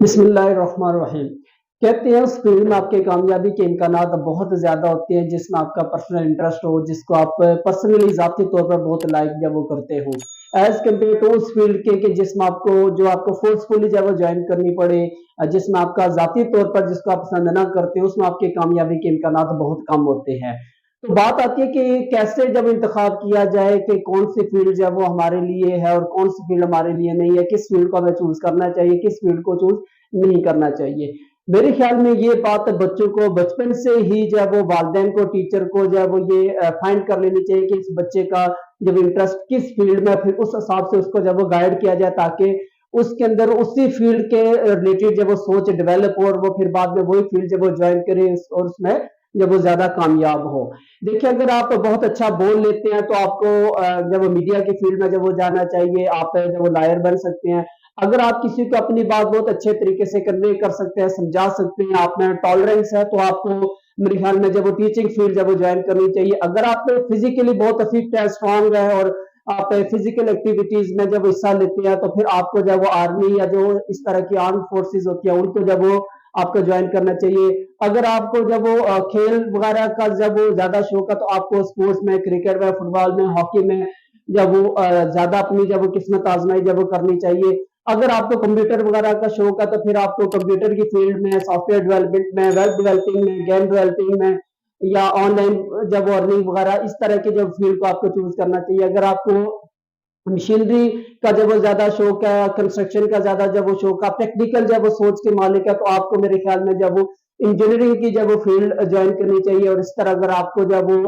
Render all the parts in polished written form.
बिस्मिल्लाहिर्रहमानिर्रहीम। कहते हैं उस फील्ड में आपके कामयाबी के इम्कानात बहुत ज़्यादा होते हैं जिसमें आपका पर्सनल इंटरेस्ट हो, जिसको आप पर्सनली ज़ाती तौर पर बहुत लाइक जब वो करते हो एज़ कम्पेयर टू उस फील्ड के जिसमें आपको फोर्सफुली जब वो ज्वाइन करनी पड़े, जिसमें आपका ज़ाती तौर पर जिसको आप पसंद ना करते हो उसमें आपके कामयाबी के इम्कानात बहुत कम होते हैं। तो बात आती है कि कैसे जब इंतखाब किया जाए कि कौन सी फील्ड जो है वो हमारे लिए है और कौन सी फील्ड हमारे लिए नहीं है, किस फील्ड को हमें चूज़ करना चाहिए, किस फील्ड को चूज़ नहीं करना चाहिए। मेरे ख्याल में ये बात बच्चों को बचपन से ही जो है वो वालिदैन को, टीचर को जो है वो ये फाइंड कर लेनी चाहिए कि इस बच्चे का जब इंटरेस्ट किस फील्ड में, फिर उस हिसाब से उसको जब वो गाइड किया जाए ताकि उसके अंदर उसी फील्ड के रिलेटेड जब वो सोच डेवलप हो और वो फिर बाद में वही फील्ड जब वो ज्वाइन करे और उसमें जब वो ज्यादा कामयाब हो। देखिए, अगर आप बहुत अच्छा बोल लेते हैं तो आपको जब वो मीडिया की फील्ड में जब वो जाना चाहिए, आप जब वो लायर बन सकते हैं। अगर आप किसी को अपनी बात बहुत अच्छे तरीके से कन्वे कर सकते हैं, समझा सकते हैं, आप में टॉलरेंस है, तो आपको मेरे ख्याल में जब वो टीचिंग फील्ड जब वो ज्वाइन करनी चाहिए। अगर आप फिजिकली बहुत फिट है, स्ट्रांग है और आप फिजिकल एक्टिविटीज में जब हिस्सा लेते हैं तो फिर आपको जब वो आर्मी या जो इस तरह की आर्म फोर्सेस होती है उनको जब वो आपको ज्वाइन करना चाहिए। अगर आपको जब वो खेल वगैरह का जब वो ज्यादा शौक है तो आपको स्पोर्ट्स में, क्रिकेट में, फुटबॉल में, हॉकी में जब वो ज्यादा अपनी जब वो किस्मत आजमाई जब वो करनी चाहिए। अगर आपको कंप्यूटर वगैरह का शौक है तो फिर आपको कंप्यूटर की फील्ड में, सॉफ्टवेयर डेवलपमेंट में, वेब डेवलपिंग में, गेम डेवलपिंग में या ऑनलाइन जब अर्निंग वगैरह इस तरह की जब फील्ड को आपको चूज करना चाहिए। अगर आपको मशीनरी का जब वो ज्यादा शौक है, कंस्ट्रक्शन का ज्यादा जब वो शौक है, टेक्निकल जब वो सोच के मालिक है, तो आपको मेरे ख्याल में जब वो इंजीनियरिंग की जब वो फील्ड ज्वाइन करनी चाहिए। और इस तरह अगर आपको जब वो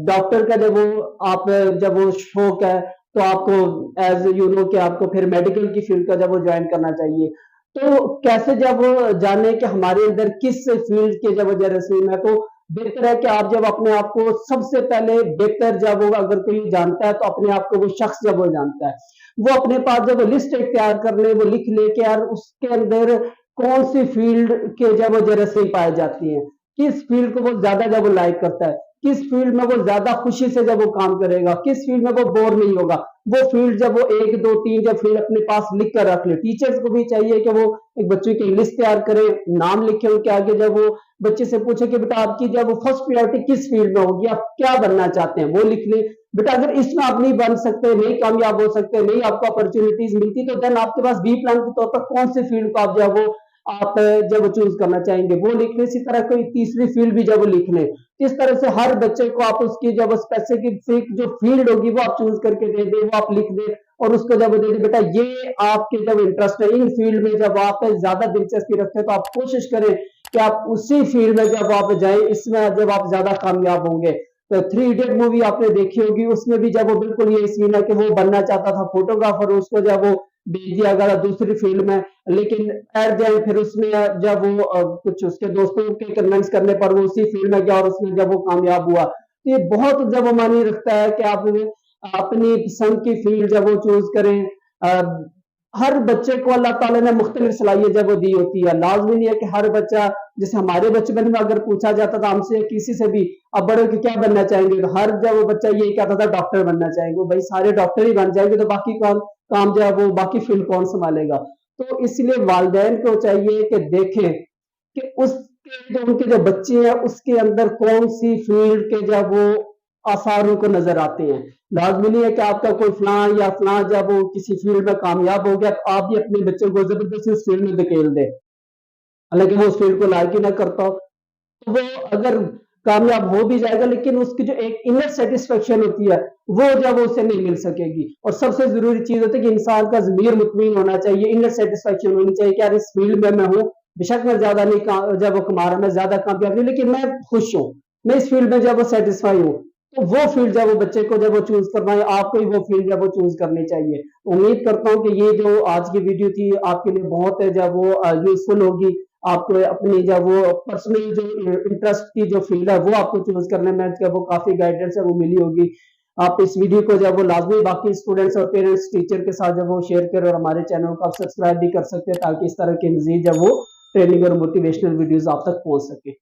डॉक्टर का जब वो आप जब वो शौक है तो आपको एज यू नो कि आपको फिर मेडिकल की फील्ड का जब वो ज्वाइन करना चाहिए। तो कैसे जब वो जाने कि हमारे अंदर किस फील्ड के जब वो जरासीम है, तो बेहतर है कि आप जब अपने आप को सबसे पहले बेहतर जब वो अगर कोई जानता है तो अपने आप को वो शख्स जब वो जानता है, वो अपने पास जब वो लिस्ट एक तैयार कर ले, वो लिख ले कि यार उसके अंदर कौन सी फील्ड के जब वो जरासीम पाए जाती हैं, किस फील्ड को वो ज्यादा जब वो लाइक करता है, किस फील्ड में वो ज्यादा खुशी से जब वो काम करेगा, किस फील्ड में वो बोर नहीं होगा। वो फील्ड जब वो एक दो तीन जब फील्ड अपने पास लिख कर रख ले। टीचर्स को भी चाहिए कि वो एक बच्चे की लिस्ट तैयार करे, नाम लिखे उनके आगे, जब वो बच्चे से पूछे कि बेटा आपकी जब वो फर्स्ट प्रायोरिटी किस फील्ड में होगी, आप क्या बनना चाहते हैं, वो लिख ले। बेटा अगर इसमें आप नहीं बन सकते, नहीं कामयाब हो सकते, नहीं आपको अपॉर्चुनिटीज मिलती, तो देन आपके पास बी प्लान के तौर पर कौन से फील्ड को आप जब वो आप जब चूज करना चाहेंगे वो लिख ले। इसी तरह कोई तीसरी फील्ड भी जब लिख ले। इस तरह से हर बच्चे को आप उसकी जब स्पेसिफिक जो फील्ड होगी वो आप चूज करके दे दे, वो आप लिख दे और उसको जब दे दे बेटा ये आपके जब इंटरेस्ट है इन फील्ड में, जब आप ज्यादा दिलचस्पी रखते हैं तो आप कोशिश करें कि आप उसी फील्ड में जब आप जाए, इसमें जब आप ज्यादा कामयाब होंगे। तो थ्री इडियट मूवी आपने देखी होगी, उसमें भी जब वो बिल्कुल ये सीन है कि वो बनना चाहता था फोटोग्राफर, उसको जब वो भेज दिया गया दूसरी फील्ड में, लेकिन एट द एंड फिर उसमें जब वो कुछ उसके दोस्तों के कन्विंस करने पर वो उसी फील्ड में गया और उसमें जब वो कामयाब हुआ। तो ये बहुत जब मानी रखता है कि आप अपनी पसंद की फील्ड जब वो चूज करें। हर बच्चे को अल्लाह ताला ने मुख्तलिफ सलाहियत जब वो दी होती है। लाजमी नहीं है कि हर बच्चा, जैसे हमारे बचपन में अगर पूछा जाता था हमसे किसी से भी अब बड़े होकर क्या बनना चाहेंगे, तो हर जब वो बच्चा यही कहता था डॉक्टर बनना चाहेंगे। भाई सारे डॉक्टर ही बन जाएंगे तो बाकी कौन काम जो है वो बाकी फील्ड कौन संभालेगा। तो इसलिए वालिदैन को चाहिए कि देखें कि उसके जो उनके जो बच्चे हैं उसके अंदर कौन सी फील्ड के जब वो आसार उनको नजर आते हैं। लाजमी नहीं है कि आपका कोई फलां या फलां जब वो किसी फील्ड में कामयाब हो गया तो आप भी अपने बच्चों को जबरदस्ती उस फील्ड में धकेल दे, हालांकि वो उस फील्ड को लायक ही ना करता हो। तो वो अगर कामयाब हो भी जाएगा लेकिन उसकी जो एक इनर सेटिस्फेक्शन होती है वो जब उसे नहीं मिल सकेगी। और सबसे जरूरी चीज होती है कि इंसान का ज़मीर मुतमईन होना चाहिए, इनर सेटिस्फेक्शन होनी चाहिए कि यार इस फील्ड में मैं हूँ, बेशक मैं ज्यादा नहीं जब वो कमा रहा, मैं ज्यादा कामयाब नहीं, लेकिन मैं खुश हूँ, मैं इस फील्ड में जब वो सेटिस्फाई हूँ। तो वो फील्ड जब वो बच्चे को जब वो चूज करवाए, आपको ही वो फील्ड जब वो चूज करनी चाहिए। उम्मीद करता हूँ कि ये जो आज की वीडियो थी आपके लिए बहुत जब वो यूजफुल होगी। आपको अपनी जब वो पर्सनल जो इंटरेस्ट की जो फील्ड है वो आपको चूज करने में जब वो काफी गाइडेंस है वो मिली होगी। आप इस वीडियो को जब वो लाजमी बाकी स्टूडेंट्स और पेरेंट्स टीचर के साथ जब वो शेयर करें और हमारे चैनल को आप सब्सक्राइब भी कर सकते हैं ताकि इस तरह के मजीद जब वो ट्रेनिंग और मोटिवेशनल वीडियोस आप तक पहुंच सके।